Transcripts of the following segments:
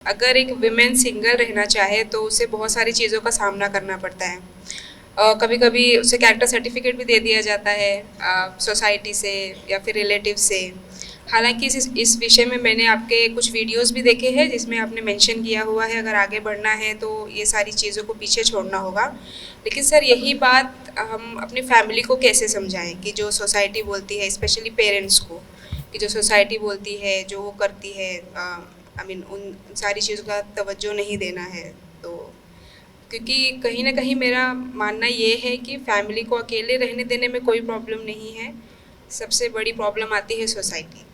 अगर एक women single रहना चाहे तो उसे बहुत सारी चीज़ों का सामना करना पड़ता है। कभी कभी उसे कैरेक्टर सर्टिफिकेट भी दे दिया जाता है सोसाइटी से या फिर रिलेटिव से। हालांकि इस विषय में मैंने आपके कुछ वीडियोस भी देखे हैं जिसमें आपने मेंशन किया हुआ है अगर आगे बढ़ना है तो ये सारी चीज़ों को पीछे छोड़ना होगा। लेकिन सर यही बात हम अपनी फैमिली को कैसे समझाएं कि जो सोसाइटी बोलती है, स्पेशली पेरेंट्स को, कि जो सोसाइटी बोलती है जो वो करती है, उन सारी चीज़ों का तवज्जो नहीं देना है। तो क्योंकि कहीं ना कहीं मेरा मानना ये है कि फैमिली को अकेले रहने देने में कोई प्रॉब्लम नहीं है, सबसे बड़ी प्रॉब्लम आती है सोसाइटी।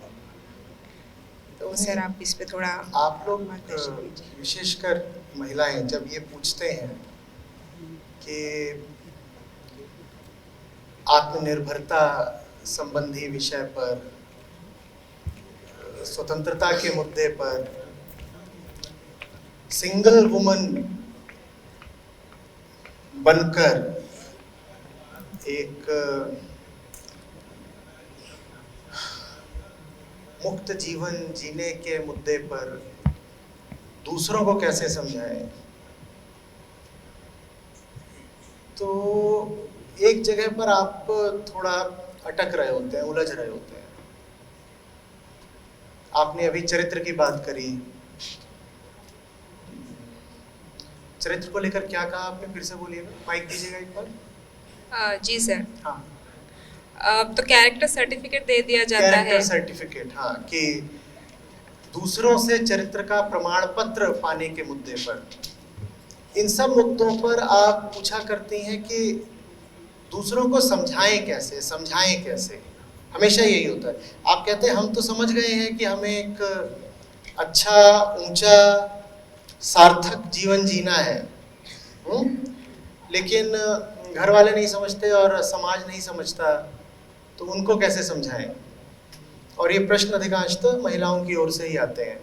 तो सर आप इस पे थोड़ा आप लोग मार्गदर्शन दीजिए। विशेषकर महिलाएं जब ये पूछते हैं कि आत्मनिर्भरता संबंधी विषय पर, स्वतंत्रता के मुद्दे पर, सिंगल वुमन बनकर एक मुक्त जीवन जीने के मुद्दे पर दूसरों को कैसे समझाएं, तो एक जगह पर आप थोड़ा अटक रहे होते हैं, उलझ रहे होते हैं। आपने अभी चरित्र की बात करी, चरित्र को लेकर क्या कहा आपने, फिर से बोलिएगा, माइक दीजिएगा एक बार। जी सर। हाँ, तो कैरेक्टर सर्टिफिकेट दे दिया जाता है। कैरेक्टर सर्टिफिकेट, हाँ, कि दूसरों से चरित्र का प्रमाण पत्र पाने के मुद्दे पर, इन सब मुद्दों पर आप पूछा करती हैं कि दूसरों को समझाएं कैसे, समझाएं कैसे। हमेशा यही होता है। आप कहते हैं हम तो समझ गए हैं कि हमें एक अच्छा, ऊंचा, सार्थक जीवन जीना है, लेकिन घर वाले नहीं समझते और समाज नहीं समझता, तो उनको कैसे समझाएं। और ये प्रश्न अधिकांशतः महिलाओं की ओर से ही आते हैं।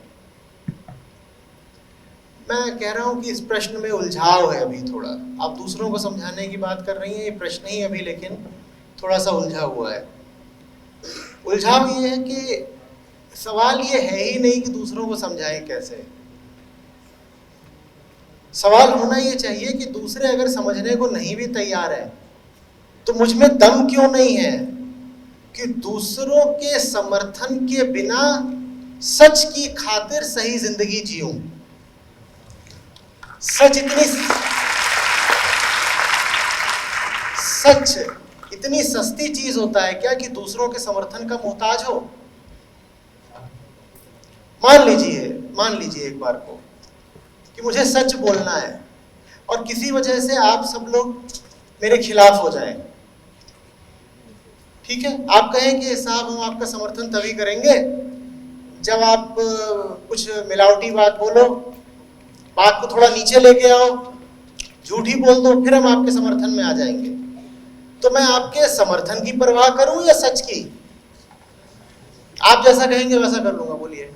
मैं कह रहा हूं कि इस प्रश्न में उलझाव है अभी थोड़ा। आप दूसरों को समझाने की बात कर रही हैं, ये प्रश्न ही अभी लेकिन थोड़ा सा उलझा हुआ है। उलझाव ये है कि सवाल ये है ही नहीं कि दूसरों को समझाएं कैसे। सवाल होना ये चाहिए कि दूसरे अगर समझने को नहीं भी तैयार है तो मुझ में दम क्यों नहीं है कि दूसरों के समर्थन के बिना सच की खातिर सही जिंदगी जीऊं। सच इतनी सस्ती चीज होता है क्या कि दूसरों के समर्थन का मोहताज हो। मान लीजिए एक बार को कि मुझे सच बोलना है और किसी वजह से आप सब लोग मेरे खिलाफ हो जाएं। ठीक है, आप कहें कि साहब हम आपका समर्थन तभी करेंगे जब आप कुछ मिलावटी बात बोलो, बात को थोड़ा नीचे लेके आओ, झूठी बोल दो, फिर हम आपके समर्थन में आ जाएंगे। तो मैं आपके समर्थन की परवाह करूं या सच की? आप जैसा कहेंगे वैसा कर लूंगा। बोलिए,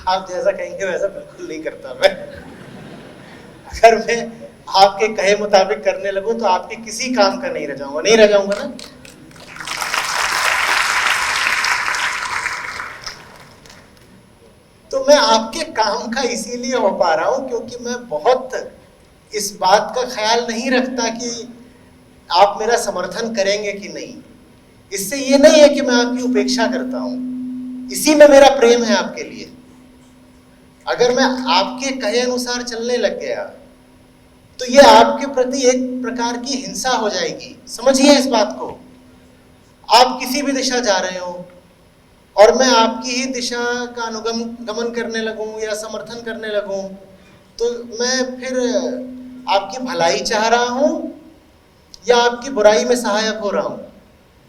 आप जैसा कहेंगे वैसा बिल्कुल नहीं करता मैं। अगर मैं आपके कहे मुताबिक करने लगूं तो आपके किसी काम का नहीं रह जाऊंगा ना। तो मैं आपके काम का इसीलिए हो पा रहा हूं क्योंकि मैं बहुत इस बात का ख्याल नहीं रखता कि आप मेरा समर्थन करेंगे कि नहीं। इससे ये नहीं है कि मैं आपकी उपेक्षा करता हूं, इसी में मेरा प्रेम है आपके लिए। अगर मैं आपके कहे अनुसार चलने लग गया तो ये आपके प्रति एक प्रकार की हिंसा हो जाएगी। समझिए इस बात को। आप किसी भी दिशा जा रहे हो और मैं आपकी ही दिशा का गमन करने लगूं या समर्थन करने लगूं, तो मैं फिर आपकी भलाई चाह रहा हूं या आपकी बुराई में सहायक हो रहा हूं।